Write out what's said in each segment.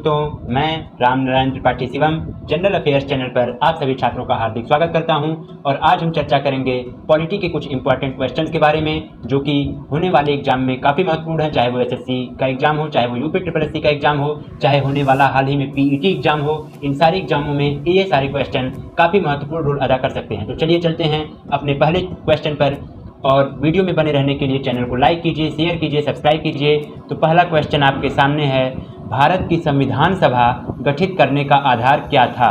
दोस्तों, मैं Ram Narayan Tripathi Shivam general affairs channel पर आप सभी छात्रों का हार्दिक स्वागत करता हूं। और आज हम चर्चा करेंगे पॉलिटी के कुछ इंपॉर्टेंट क्वेश्चंस के बारे में, जो कि होने वाले एग्जाम में काफ़ी महत्वपूर्ण है। चाहे वो एसएससी का एग्जाम हो, चाहे वो यूपी ट्रिपल एससी का एग्जाम हो, चाहे होने वाला हाल ही में पीईटी एग्जाम हो, इन सारे एग्जामों में ये सारे क्वेश्चन काफ़ी महत्वपूर्ण रोल अदा कर सकते हैं। तो चलिए चलते हैं अपने पहले क्वेश्चन पर, और वीडियो में बने रहने के लिए चैनल को लाइक कीजिए, शेयर कीजिए, सब्सक्राइब कीजिए। तो पहला क्वेश्चन आपके सामने है, भारत की संविधान सभा गठित करने का आधार क्या था?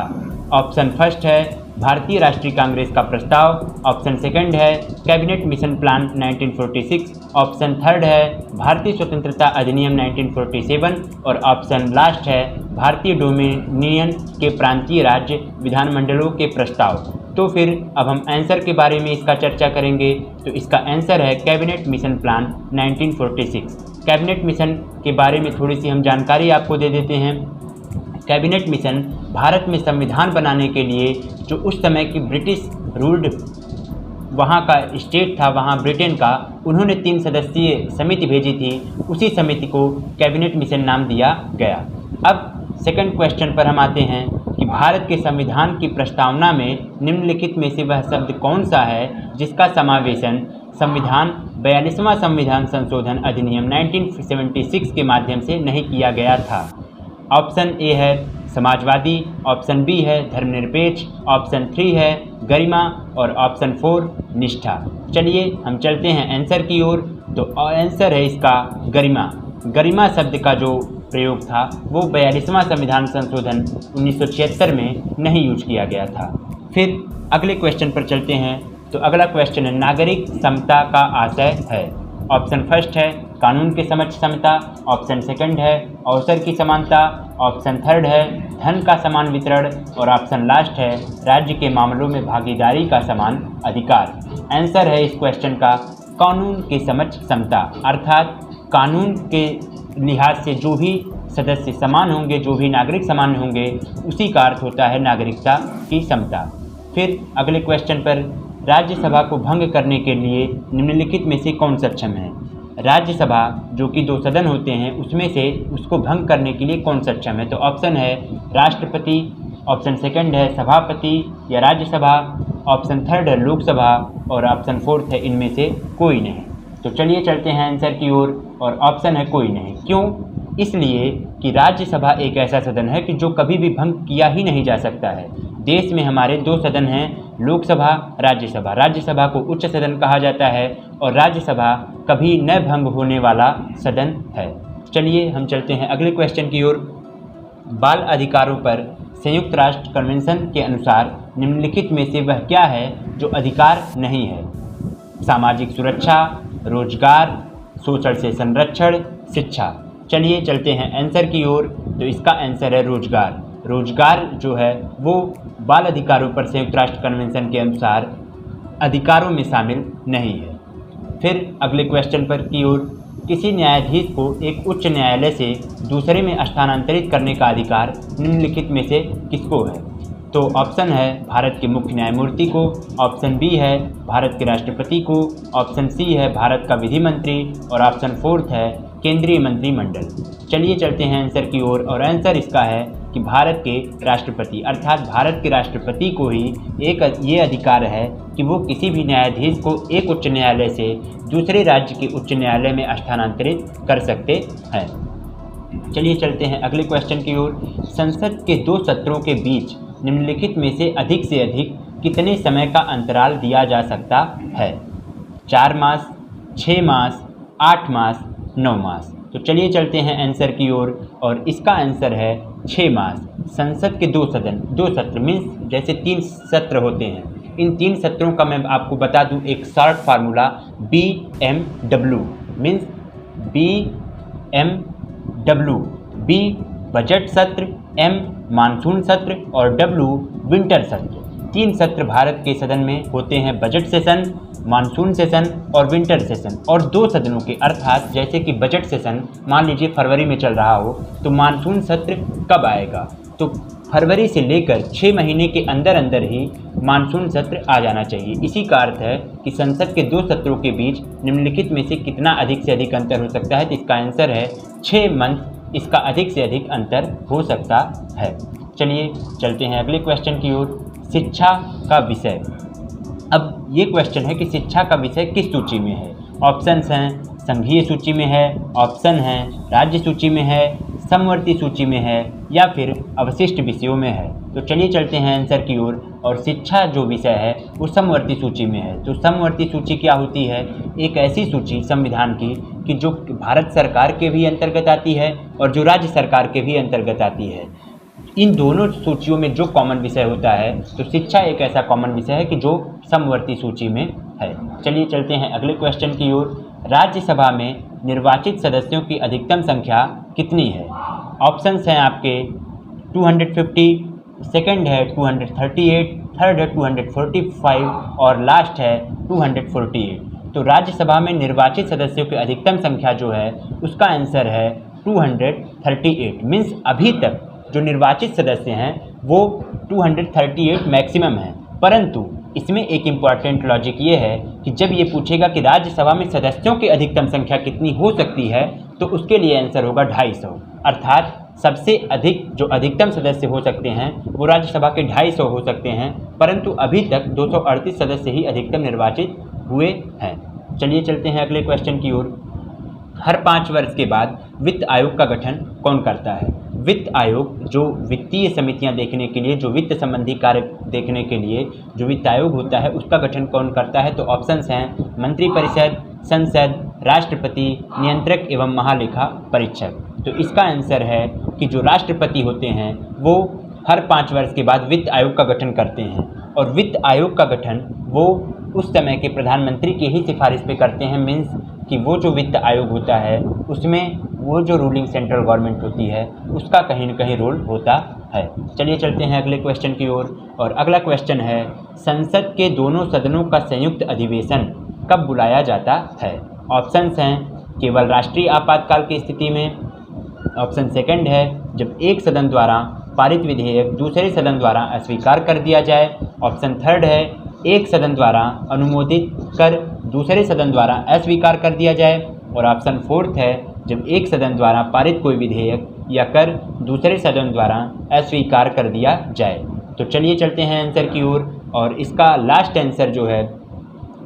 ऑप्शन फर्स्ट है भारतीय राष्ट्रीय कांग्रेस का प्रस्ताव, ऑप्शन सेकंड है cabinet mission plan 1946, option third है भारतीय स्वतंत्रता अधिनियम 1947 और ऑप्शन लास्ट है भारतीय डोमिनियन के प्रांतीय राज्य विधानमंडलों के प्रस्ताव। तो फिर अब हम आंसर के बारे में इसका चर्चा करेंगे। तो इसका आंसर है cabinet mission plan 1946। Cabinet mission के बारे में थोड़ी सी हम जानकारी आपको दे देते हैं। कैबिनेट मिशन भारत में संविधान बनाने के लिए जो उस समय की ब्रिटिश रूल्ड वहाँ का स्टेट था, वहाँ ब्रिटेन का, उन्होंने 3 सदस्यीय समिति भेजी थी। उसी समिति को कैबिनेट मिशन नाम दिया गया। अब सेकंड क्वेश्चन पर हम आते हैं कि भारत के संविधान की प्रस्तावना में निम्नलिखित में से वह शब्द कौन सा है जिसका समावेशन संविधान 42वां संविधान संशोधन अधिनियम 1976 के माध्यम से नहीं किया गया था? ऑप्शन ए है समाजवादी, ऑप्शन बी है धर्मनिरपेक्ष, ऑप्शन 3 है गरिमा और ऑप्शन 4 निष्ठा। चलिए हम चलते हैं आंसर की ओर। तो आंसर है इसका गरिमा। गरिमा शब्द का जो प्रयोग था वो 42वां संविधान संशोधन 1976 में नहीं यूज किया गया था। फिर अगले क्वेश्चन पर चलते हैं। तो अगला क्वेश्चन है नागरिक समता का आशय है। ऑप्शन फर्स्ट है कानून के समक्ष समता, ऑप्शन सेकंड है अवसर की समानता, ऑप्शन थर्ड है धन का समान वितरण और ऑप्शन लास्ट है राज्य के मामलों में भागीदारी का समान अधिकार। आंसर है इस क्वेश्चन का कानून के समक्ष समता, अर्थात कानून के लिहाज से जो भी सदस्य समान होंगे, जो भी नागरिक समान होंगे, उसी का अर्थ होता है नागरिकता की समता। फिर अगले क्वेश्चन पर, राज्यसभा को भंग करने के लिए निम्नलिखित में से कौन सक्षम है? राज्यसभा जो कि 2 सदन होते हैं, उसमें से उसको भंग करने के लिए कौन सक्षम है? तो ऑप्शन है राष्ट्रपति, ऑप्शन सेकंड है सभापति या राज्यसभा, ऑप्शन थर्ड है लोकसभा और ऑप्शन फोर्थ है इनमें से कोई नहीं। तो चलिए चलते हैं आंसर की ओर, और ऑप्शन है कोई नहीं। क्यों? इसलिए कि राज्यसभा एक ऐसा सदन है कि जो कभी भी भंग किया ही नहीं जा सकता है। देश में हमारे 2 सदन हैं, लोकसभा, राज्यसभा। राज्यसभा को उच्च सदन कहा जाता है और राज्यसभा कभी न भंग होने वाला सदन है। चलिए हम चलते हैं अगले क्वेश्चन की ओर। बाल अधिकारों पर संयुक्त राष्ट्र कन्वेंशन के अनुसार निम्नलिखित में से वह क्या है जो अधिकार नहीं है? सामाजिक सुरक्षा, रोजगार, शोषण से संरक्षण, शिक्षा। चलिए चलते हैं आंसर की ओर। तो इसका आंसर है रोजगार। रोजगार जो है वो बाल अधिकारों पर संयुक्त राष्ट्र कन्वेंशन के अनुसार अधिकारों में शामिल नहीं है। फिर अगले क्वेश्चन पर की ओर, किसी न्यायाधीश को एक उच्च न्यायालय से दूसरे में स्थानांतरित करने का अधिकार निम्नलिखित में से किसको है? तो ऑप्शन है भारत के मुख्य न्यायमूर्ति को, ऑप्शन बी है भारत के राष्ट्रपति को, ऑप्शन सी है भारत का विधि मंत्री और ऑप्शन फोर्थ है केंद्रीय मंत्रिमंडल। चलिए चलते हैं आंसर की ओर, और आंसर इसका है कि भारत के राष्ट्रपति, अर्थात भारत के राष्ट्रपति को ही ये अधिकार है कि वो किसी भी न्यायाधीश को एक उच्च न्यायालय से दूसरे राज्य के उच्च न्यायालय में स्थानांतरित कर सकते हैं। चलिए चलते हैं अगले क्वेश्चन की ओर। संसद के 2 सत्रों के बीच निम्नलिखित में से अधिक कितने समय का अंतराल दिया जा सकता है? 4 मास, 6 मास, 8 मास, 9 मास। तो चलिए चलते हैं आंसर की ओर, और इसका आंसर है 6 मास। संसद के 2 सत्र मीन्स जैसे 3 सत्र होते हैं, इन 3 सत्रों का मैं आपको बता दूं एक short formula, BMW means BMW, B budget सत्र, M मानसून सत्र और W विंटर सत्र। 3 सत्र भारत के सदन में होते हैं, बजट सेशन, मानसून सेशन और विंटर सेशन। और 2 सदनों के, अर्थात जैसे कि बजट सेशन मान लीजिए फरवरी में चल रहा हो, तो मानसून सत्र कब आएगा? तो फरवरी से लेकर 6 महीने के अंदर अंदर ही मानसून सत्र आ जाना चाहिए। इसी का अर्थ है कि संसद के 2 सत्रों के बीच निम्नलिखित में से कितना अधिक से अधिक अंतर हो सकता है? तो इसका आंसर है 6 मंथ इसका अधिक से अधिक अंतर हो सकता है। चलिए चलते हैं अगले क्वेश्चन की ओर, शिक्षा का विषय। अब ये क्वेश्चन है कि शिक्षा का विषय किस सूची में है। ऑप्शंस हैं संघीय सूची में है, ऑप्शन है राज्य सूची में है, समवर्ती सूची में है या फिर अवशिष्ट विषयों में है। तो चलिए चलते हैं आंसर की ओर, और शिक्षा जो विषय है वो समवर्ती सूची में है। तो समवर्ती सूची क्या होती है? एक ऐसी सूची संविधान की कि जो भारत सरकार के भी अंतर्गत आती है और जो राज्य सरकार के भी अंतर्गत आती है। इन दोनों सूचियों में जो कॉमन विषय होता है, तो शिक्षा एक ऐसा कॉमन विषय है कि जो समवर्ती सूची में है। चलिए चलते हैं अगले क्वेश्चन की ओर, राज्यसभा में निर्वाचित सदस्यों की अधिकतम संख्या कितनी है? ऑप्शंस हैं आपके 250, सेकंड है 238, थर्ड है 245 और लास्ट है 248। तो राज्यसभा में निर्वाचित सदस्यों की अधिकतम संख्या जो है उसका आंसर है 238। मीन्स अभी तक जो निर्वाचित सदस्य हैं वो 238 मैक्सिमम है। परंतु इसमें एक इम्पॉर्टेंट लॉजिक ये है कि जब ये पूछेगा कि राज्यसभा में सदस्यों की अधिकतम संख्या कितनी हो सकती है, तो उसके लिए आंसर होगा 250। अर्थात सबसे अधिक जो अधिकतम सदस्य हो सकते हैं वो राज्यसभा के 250 हो सकते हैं, परंतु अभी तक 238 सदस्य ही अधिकतम निर्वाचित हुए हैं। चलिए चलते हैं अगले क्वेश्चन की ओर, हर 5 वर्ष के बाद वित्त आयोग का गठन कौन करता है? वित्त आयोग जो वित्तीय समितियां देखने के लिए, जो वित्त संबंधी कार्य देखने के लिए जो वित्त आयोग होता है उसका गठन कौन करता है? तो ऑप्शंस हैं मंत्रिपरिषद, संसद, राष्ट्रपति, नियंत्रक एवं महालेखा परीक्षक। तो इसका आंसर है कि जो राष्ट्रपति होते हैं वो हर 5 वर्ष के बाद वित्त आयोग का गठन करते हैं, और वित्त आयोग का गठन वो उस समय के प्रधानमंत्री की ही सिफारिश पे करते हैं। मीन्स कि वो जो वित्त आयोग होता है उसमें वो जो रूलिंग सेंट्रल गवर्नमेंट होती है उसका कहीं न कहीं रोल होता है। चलिए चलते हैं अगले क्वेश्चन की ओर, और अगला क्वेश्चन है संसद के दोनों सदनों का संयुक्त अधिवेशन कब बुलाया जाता है? ऑप्शंस हैं केवल राष्ट्रीय आपातकाल की स्थिति में, ऑप्शन सेकंड है जब एक सदन द्वारा पारित विधेयक दूसरे सदन द्वारा अस्वीकार कर दिया जाए, ऑप्शन थर्ड है एक सदन द्वारा अनुमोदित कर दूसरे सदन द्वारा अस्वीकार कर दिया जाए, और ऑप्शन फोर्थ है जब एक सदन द्वारा पारित कोई विधेयक या कर दूसरे सदन द्वारा अस्वीकार कर दिया जाए। तो चलिए चलते हैं आंसर की ओर, और इसका लास्ट आंसर जो है,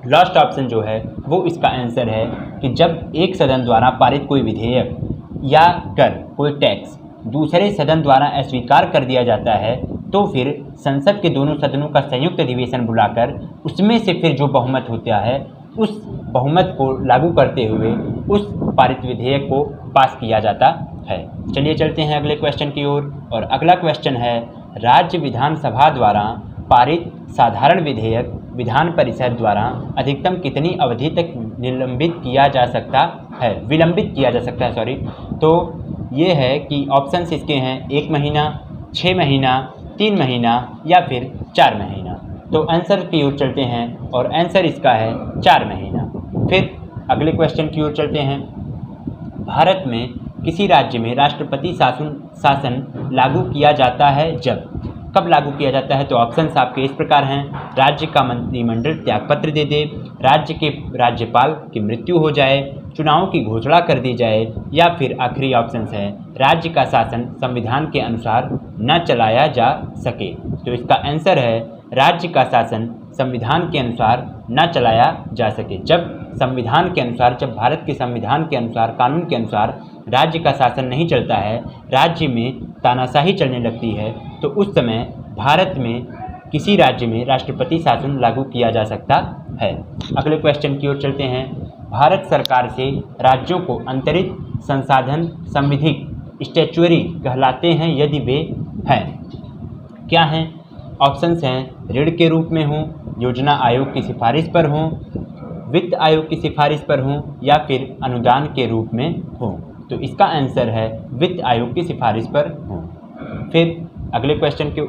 लास्ट ऑप्शन जो है वो इसका आंसर है कि जब एक सदन द्वारा पारित कोई विधेयक या कर कोई टैक्स दूसरे सदन द्वारा अस्वीकार कर दिया जाता है, तो फिर संसद के दोनों सदनों का संयुक्त अधिवेशन बुलाकर उसमें से फिर जो बहुमत होता है उस बहुमत को लागू करते हुए उस पारित विधेयक को पास किया जाता है। चलिए चलते हैं अगले क्वेश्चन की ओर, और अगला क्वेश्चन है राज्य विधानसभा द्वारा पारित साधारण विधेयक विधान परिषद द्वारा अधिकतम कितनी अवधि तक विलंबित किया जा सकता है? तो ये है कि ऑप्शंस इसके हैं 1 महीना, 6 महीना, 3 महीना या फिर 4 महीना। तो आंसर की ओर चलते हैं, और आंसर इसका है 4 महीना। फिर अगले क्वेश्चन की ओर चलते हैं, भारत में किसी राज्य में राष्ट्रपति शासन लागू किया जाता है जब? कब लागू किया जाता है? तो ऑप्शंस आपके इस प्रकार हैं, राज्य का मंत्रिमंडल त्यागपत्र दे दे, राज्य के राज्यपाल की मृत्यु हो जाए, चुनाव की घोषणा कर दी जाए, या फिर आखिरी ऑप्शंस है राज्य का शासन संविधान के अनुसार न चलाया जा सके। तो इसका आंसर है राज्य का शासन संविधान के अनुसार न चलाया जा सके। जब संविधान के अनुसार, जब भारत के संविधान के अनुसार, कानून के अनुसार राज्य का शासन नहीं चलता है, राज्य में तानाशाही चलने लगती है, तो उस समय भारत में किसी राज्य में राष्ट्रपति शासन लागू किया जा सकता है। अगले क्वेश्चन की ओर चलते हैं, भारत सरकार से राज्यों को अंतरित संसाधन संविधिक स्टैच्यूरी कहलाते हैं यदि वे हैं? क्या हैं? ऑप्शंस हैं ऋण के रूप में हों, योजना आयोग की सिफारिश पर हों, वित्त आयोग की सिफारिश पर हों, या फिर अनुदान के रूप में हों। तो इसका आंसर है वित्त आयोग की सिफारिश पर हों। फिर अगले क्वेश्चन के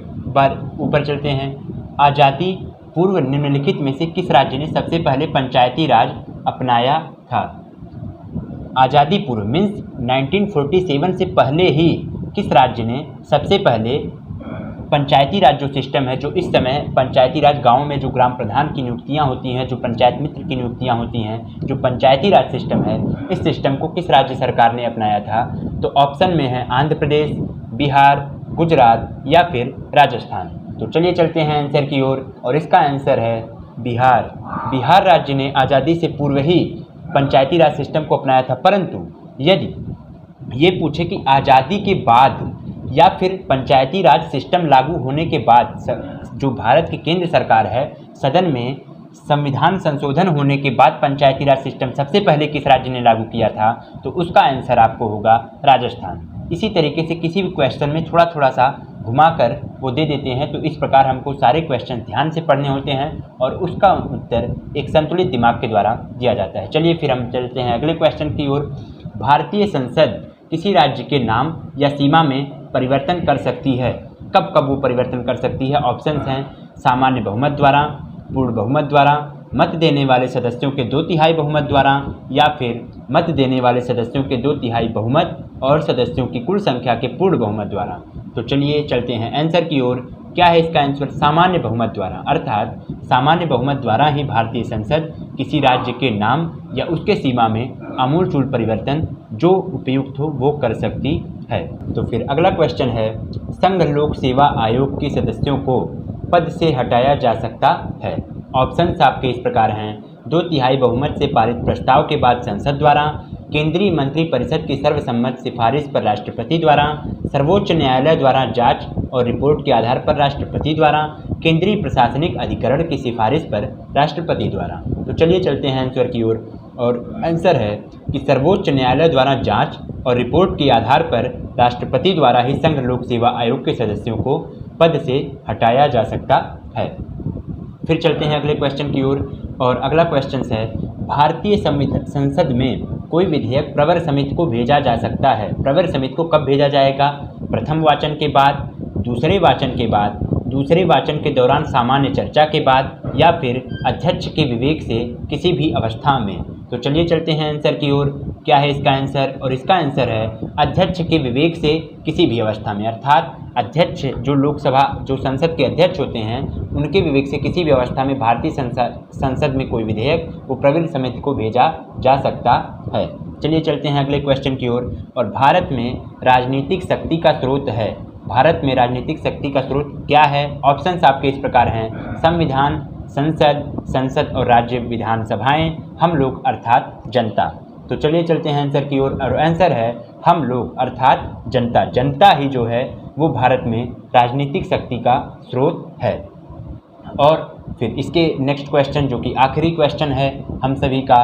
ऊपर चलते हैं, आज़ादी पूर्व निम्नलिखित में से किस राज्य ने सबसे पहले पंचायती राज अपनाया था? आज़ादी पूर्व मीन्स 1947 से पहले ही किस राज्य ने सबसे पहले पंचायती राज जो सिस्टम है, जो इस समय पंचायती राज गाँव में जो ग्राम प्रधान की नियुक्तियाँ होती हैं, जो पंचायत मित्र की नियुक्तियाँ होती हैं, जो पंचायती राज सिस्टम है, इस सिस्टम को किस राज्य सरकार ने अपनाया था? तो ऑप्शन में है आंध्र प्रदेश, बिहार, गुजरात या फिर राजस्थान। तो चलिए चलते हैं आंसर की ओर, और इसका आंसर है बिहार। बिहार राज्य ने आज़ादी से पूर्व ही पंचायती राज सिस्टम को अपनाया था। परंतु यदि ये पूछे कि आज़ादी के बाद या फिर पंचायती राज सिस्टम लागू होने के बाद जो भारत की केंद्र सरकार है, सदन में संविधान संशोधन होने के बाद पंचायती राज सिस्टम सबसे पहले किस राज्य ने लागू किया था? तो उसका आंसर आपको होगा राजस्थान। इसी तरीके से किसी भी क्वेश्चन में थोड़ा थोड़ा सा घुमाकर वो दे देते हैं, तो इस प्रकार हमको सारे क्वेश्चन ध्यान से पढ़ने होते हैं और उसका उत्तर एक संतुलित दिमाग के द्वारा दिया जाता है। चलिए फिर हम चलते हैं अगले क्वेश्चन की ओर। भारतीय संसद किसी राज्य के नाम या सीमा में परिवर्तन कर सकती है? कब कब वो परिवर्तन कर सकती है? ऑप्शंस हैं सामान्य बहुमत द्वारा, पूर्ण बहुमत द्वारा, मत देने वाले सदस्यों के 2/3 बहुमत द्वारा, या फिर मत देने वाले सदस्यों के 2/3 बहुमत और सदस्यों की कुल संख्या के पूर्ण बहुमत द्वारा। तो चलिए चलते हैं आंसर की ओर। क्या है इसका आंसर? सामान्य बहुमत द्वारा। अर्थात सामान्य बहुमत द्वारा ही भारतीय संसद किसी राज्य के नाम या उसके सीमा में आमूलचूल परिवर्तन जो उपयुक्त हो वो कर सकती है। तो फिर अगला क्वेश्चन है, संघ लोक सेवा आयोग के सदस्यों को पद से हटाया जा सकता है? ऑप्शंस आपके इस प्रकार हैं 2/3 बहुमत से पारित प्रस्ताव के बाद संसद द्वारा, केंद्रीय मंत्रिपरिषद की सर्वसम्मत सिफारिश पर राष्ट्रपति द्वारा, सर्वोच्च न्यायालय द्वारा जांच और रिपोर्ट के आधार पर राष्ट्रपति द्वारा, केंद्रीय प्रशासनिक अधिकरण की सिफारिश पर राष्ट्रपति द्वारा। तो चलिए चलते हैं आंसर की ओर, और आंसर है कि सर्वोच्च न्यायालय द्वारा जांच और रिपोर्ट के आधार पर राष्ट्रपति द्वारा ही संघ लोक सेवा आयोग के सदस्यों को पद से हटाया जा सकता है। फिर चलते हैं अगले क्वेश्चन की ओर, और अगला क्वेश्चन है, भारतीय संसद में कोई विधेयक प्रवर समिति को भेजा जा सकता है? प्रवर समिति को कब भेजा जाएगा? प्रथम वाचन के बाद, दूसरे वाचन के बाद, दूसरे वाचन के दौरान सामान्य चर्चा के बाद, या फिर अध्यक्ष के विवेक से किसी भी अवस्था में। तो चलिए चलते हैं आंसर की ओर। क्या है इसका आंसर? और इसका आंसर है अध्यक्ष के विवेक से किसी भी अवस्था में। अर्थात अध्यक्ष जो लोकसभा जो संसद के अध्यक्ष होते हैं, उनके विवेक से किसी भी अवस्था में भारतीय संसद में कोई विधेयक वो प्रवर समिति को भेजा जा सकता है। चलिए चलते हैं अगले क्वेश्चन की ओर, और भारत में राजनीतिक शक्ति का स्रोत है। भारत में राजनीतिक शक्ति का स्रोत क्या है? ऑप्शंस आपके इस प्रकार हैं संविधान, संसद और राज्य विधानसभाएं, हम लोग अर्थात जनता। तो चलिए चलते हैं आंसर की ओर, और आंसर है हम लोग अर्थात जनता। जनता ही जो है वो भारत में राजनीतिक शक्ति का स्रोत है। और फिर इसके नेक्स्ट क्वेश्चन जो कि आखिरी क्वेश्चन है हम सभी का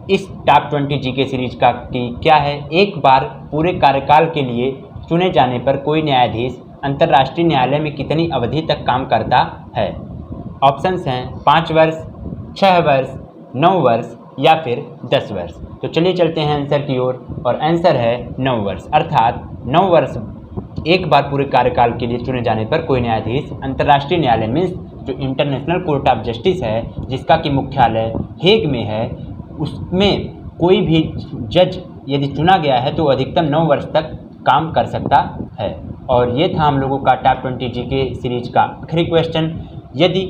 इस टॉप 20 जीके सीरीज का, कि क्या है एक बार पूरे कार्यकाल के लिए चुने जाने पर कोई न्यायाधीश अंतर्राष्ट्रीय न्यायालय में कितनी अवधि तक काम करता है? ऑप्शंस हैं 5 वर्ष, 6 वर्ष, 9 वर्ष या फिर 10 वर्ष। तो चलिए चलते हैं आंसर की ओर, और आंसर है 9 वर्ष। अर्थात 9 वर्ष एक बार पूरे कार्यकाल के लिए चुने जाने पर कोई न्यायाधीश अंतर्राष्ट्रीय न्यायालय मीन्स जो इंटरनेशनल कोर्ट ऑफ जस्टिस है, जिसका कि मुख्यालय हेग में है, उसमें कोई भी जज यदि चुना गया है तो अधिकतम 9 वर्ष तक काम कर सकता है। और ये था हम लोगों का टॉप 20 जीके सीरीज का आखिरी क्वेश्चन। यदि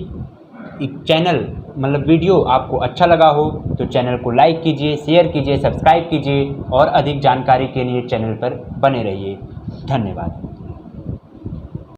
चैनल मतलब वीडियो आपको अच्छा लगा हो तो चैनल को लाइक कीजिए, शेयर कीजिए, सब्सक्राइब कीजिए और अधिक जानकारी के लिए चैनल पर बने रहिए। धन्यवाद।